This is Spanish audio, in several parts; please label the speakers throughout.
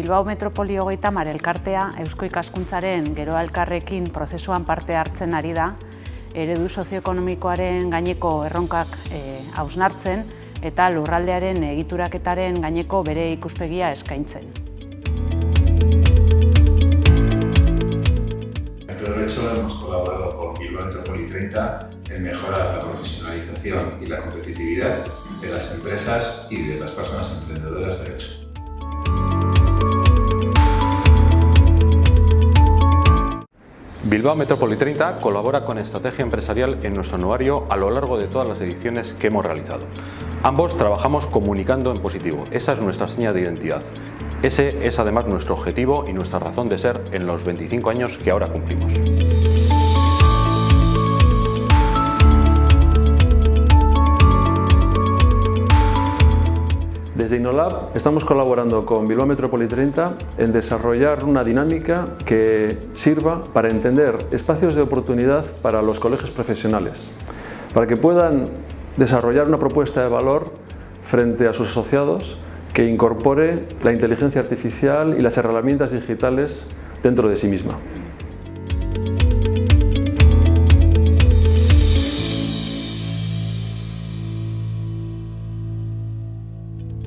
Speaker 1: Bilbao Metropoli 30 elkartea Eusko Ikaskuntzaren Geroa Elkarrekin prozesuan parte hartzen ari da, eredu sozioekonomikoaren gaineko erronkak hausnartzen eta lurraldearen egituraketaren gaineko bere ikuspegia eskaintzen.
Speaker 2: De hecho, hemos colaborado con Bilbao Metropoli 30 en mejorar la profesionalización y la competitividad de las empresas y de las personas emprendedoras de hecho.
Speaker 3: Bilbao Metropoli 30 colabora con Estrategia Empresarial en nuestro anuario a lo largo de todas las ediciones que hemos realizado. Ambos trabajamos comunicando en positivo, esa es nuestra seña de identidad. Ese es además nuestro objetivo y nuestra razón de ser en los 25 años que ahora cumplimos.
Speaker 4: Desde InnoLab estamos colaborando con Bilbao Metropoli 30 en desarrollar una dinámica que sirva para entender espacios de oportunidad para los colegios profesionales, para que puedan desarrollar una propuesta de valor frente a sus asociados que incorpore la inteligencia artificial y las herramientas digitales dentro de sí misma.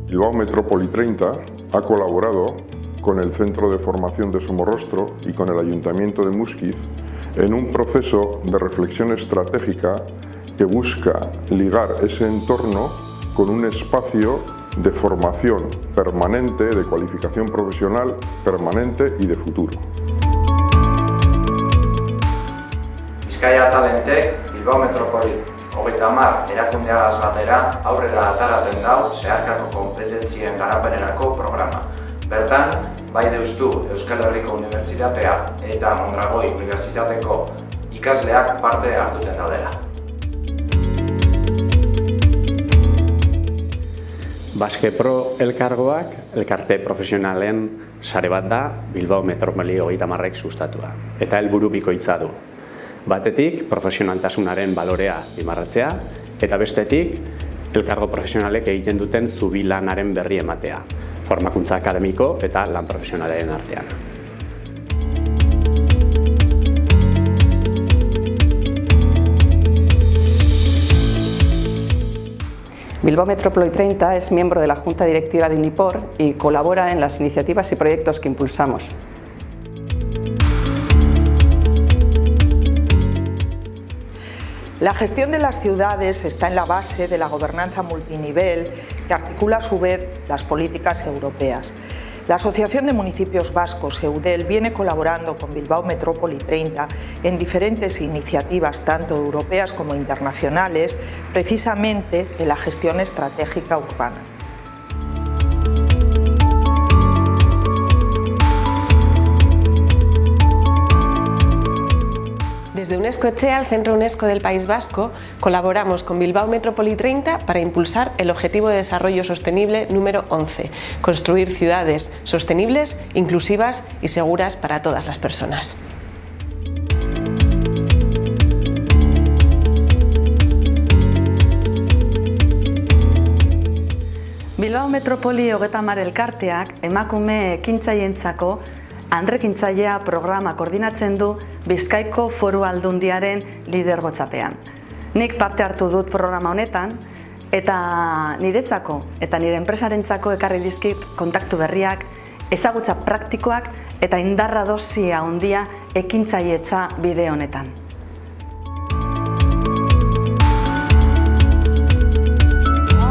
Speaker 5: Bilbao Metropoli 30 ha colaborado con el Centro de Formación de Somorrostro y con el Ayuntamiento de Muskiz en un proceso de reflexión estratégica que busca ligar ese entorno con un espacio de formación permanente, de cualificación profesional permanente y de futuro.
Speaker 6: Bizkaia Talentek Bilbao Metropoli 30 erakundeagaz batera aurrera ataraten dau zeharkako kompetentzien garapenerako programa. Bertan, bai Deustu Euskal Herriko Unibertsitatea eta Mondragoi Unibertsitateko ikasleak parte hartuten daudela.
Speaker 7: Baskepro elkargoak elkarte profesionalen sare bat da Bilbao Metropoli 30ek sustatua eta helburu bikoitza du. Batetik, profesionaltasunaren balorea azpimarratzea, eta bestetik, elkargo profesionalek egiten duten zubilanaren berri ematea, formakuntza akademiko eta lan profesionalaren artean.
Speaker 8: Bilbao Metropoli 30 es miembro de la Junta Directiva de Unipor y colabora en las iniciativas y proyectos que impulsamos.
Speaker 9: La gestión de las ciudades está en la base de la gobernanza multinivel que articula a su vez las políticas europeas. La Asociación de Municipios Vascos, EUDEL, viene colaborando con Bilbao Metropoli 30 en diferentes iniciativas, tanto europeas como internacionales, precisamente en la gestión estratégica urbana.
Speaker 10: Desde UNESCO Etxea, el Centro UNESCO del País Vasco, colaboramos con Bilbao Metropoli 30 para impulsar el Objetivo de Desarrollo Sostenible número 11, construir ciudades sostenibles, inclusivas y seguras para todas las personas.
Speaker 11: Bilbao Metropoli 30 elkarteak emakume ekintzailentzako Andrekintzailea programa koordinatzen du Bizkaiko Foru Aldundiaren lidergotzapean. Nik parte hartu dut programa honetan eta niretzako eta nire enpresarentzako ekarri dizkit kontaktu berriak, ezagutza praktikoak eta indarra dosia handia ekintzailetza bide honetan.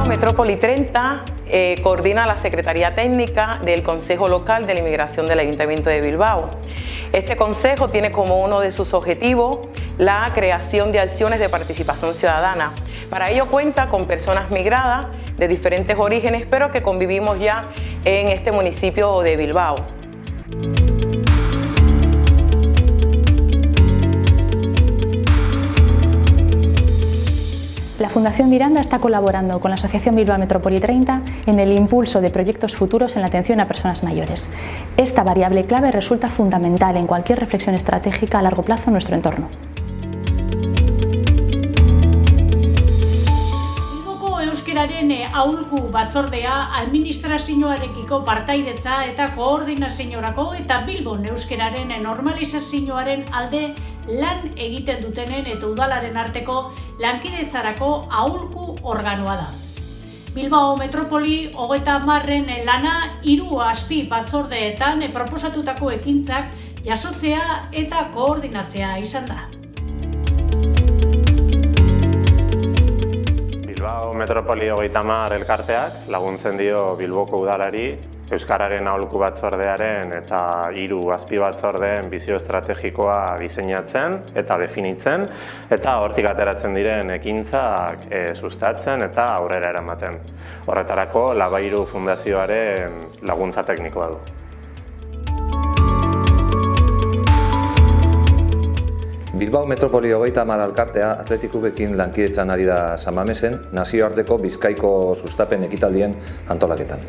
Speaker 12: Metropoli 30 coordina la Secretaría Técnica del Consejo Local de la Inmigración del Ayuntamiento de Bilbao. Este consejo tiene como uno de sus objetivos la creación de acciones de participación ciudadana. Para ello cuenta con personas migradas de diferentes orígenes, pero que convivimos ya en este municipio de Bilbao.
Speaker 13: La Fundación Miranda está colaborando con la Asociación Bilbao Metropoli 30 en el impulso de proyectos futuros en la atención a personas mayores. Esta variable clave resulta fundamental en cualquier reflexión estratégica a largo plazo en nuestro entorno.
Speaker 14: euskararen aholku batzordea administrazioarekiko partaidetza eta koordinaziorako eta Bilbon euskararen normalizazioaren alde lan egiten dutenen eta udalaren arteko lankidetzarako aholku organoa da. Bilbao Metropoli 30 lana 3 azpi batzordeetan proposatutako ekintzak jasotzea eta koordinatzea izan da.
Speaker 15: Bilbao Metropoli 30 elkarteak laguntzen dio Bilboko udalari euskararen aholku batzordearen eta 3 azpi batzordeen bizio estrategikoa diseinatzen eta definitzen eta hortik ateratzen diren ekintzak sustatzen eta aurrera eramaten. Horretarako Labairu Fundazioaren laguntza teknikoa du.
Speaker 16: Bilbao Metropoli 30 elkartea Atletikubekin lankidetzan ari da San Mamesen nazioarteko Bizkaiko sustapen ekitaldien antolaketan.